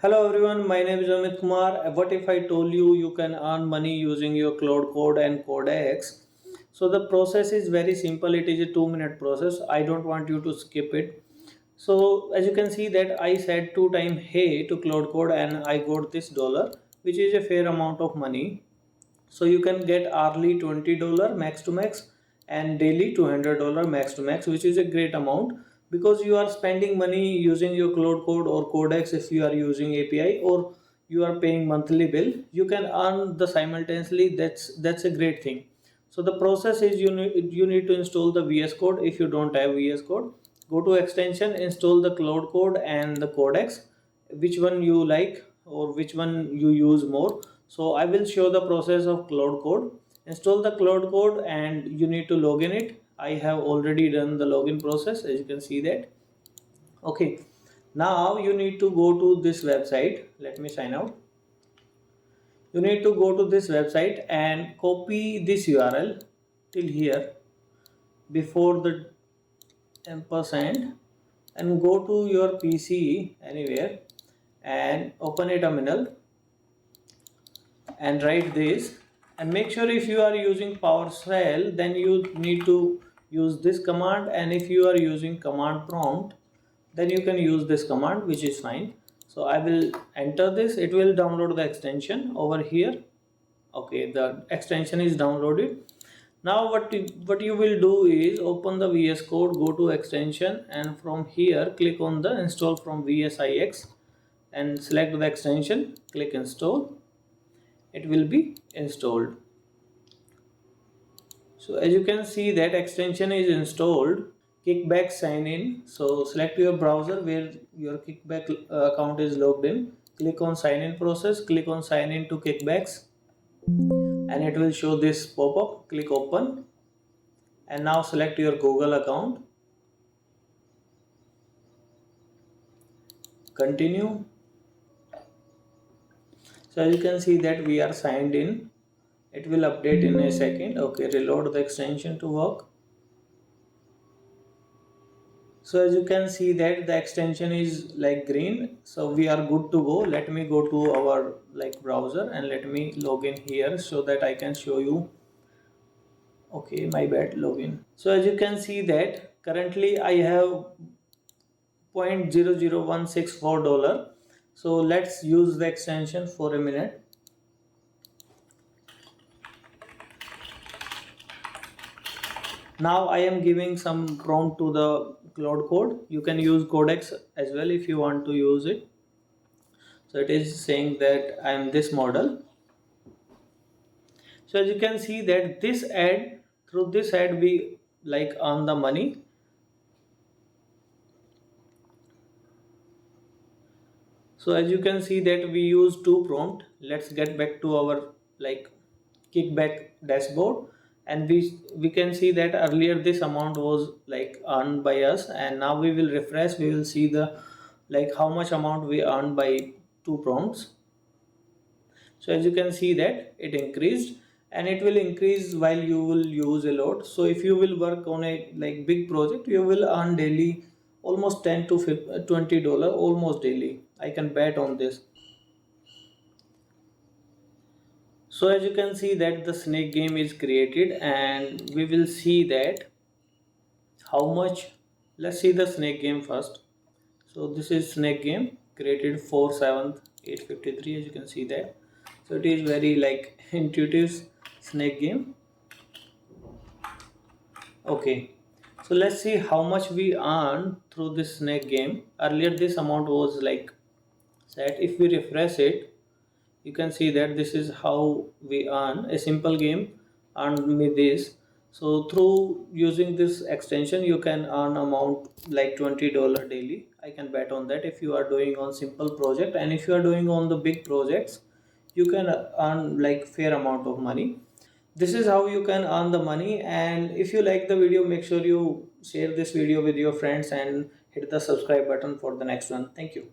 Hello everyone, my name is Amit Kumar. What if I told you can earn money using your Cloud Code and Codex? So the process is very simple. It is a 2 minute process. I don't want you to skip it. So as you can see that I said two time hey to Cloud Code and I got this dollar, which is a fair amount of money. So you can get hourly $20 max to max and daily $200 max to max, which is a great amount because you are spending money using your Cloud Code or Codex. If you are using API or you are paying monthly bill, you can earn the simultaneously. That's a great thing. So the process is you need to install the VS Code. If you don't have VS Code, go to extension, install the Cloud Code and the Codex, which one you like or which one you use more. So I will show the process of Cloud Code. Install the Cloud Code and you need to log in it. I have already done the login process, as you can see that. Okay, now you need to go to this website. Let me sign out. You need to go to this website and copy this URL till here before the ampersand, and go to your PC anywhere and open a terminal and write this, and make sure if you are using PowerShell then you need to use this command, and if you are using command prompt then you can use this command, which is fine. So I will enter this. It will download the extension over here. Okay, the extension is downloaded. Now what you will do is open the VS Code, go to extension, and from here click on the install from VSIX and select the extension, click install. It will be installed. So as you can see that extension is installed. Kickback sign in. So select your browser where your Kickback account is logged in. Click on sign in process. Click on sign in to Kickbacks, and it will show this pop-up. Click open, and now select your Google account. Continue. So as you can see that we are signed in. It will update in a second. Okay, reload the extension to work. So as you can see that the extension is like green, so we are good to go. Let me go to our like browser and let me log in here so that I can show you. Okay, my bad, login. So as you can see that currently I have $0.00164. So let's use the extension for a minute. Now I am giving some prompt to the Cloud Code. You can use Codex as well if you want to use it. So it is saying that I am this model. So as you can see that this ad, through this ad we like earn the money. So as you can see that we use two prompt. Let's get back to our like Kickback dashboard, and we can see that earlier this amount was like earned by us, and now we will refresh. We will see the like how much amount we earned by two prompts. So as you can see that it increased, and it will increase while you will use a lot. So if you will work on a like big project, you will earn daily almost 10 to $20 almost daily. I can bet on this. So as you can see that the snake game is created, and we will see that how much. Let's see the snake game first. So this is snake game created 4/7/853, as you can see that. So it is very like intuitive snake game. Okay, so let's see how much we earn through this snake game. Earlier this amount was like set. If we refresh it, you can see that this is how we earn. A simple game earned me this. So through using this extension you can earn amount like $20 daily. I can bet on that if you are doing on simple project, and if you are doing on the big projects you can earn like fair amount of money. This is how you can earn the money, and if you like the video, make sure you share this video with your friends and hit the subscribe button for the next one. Thank you.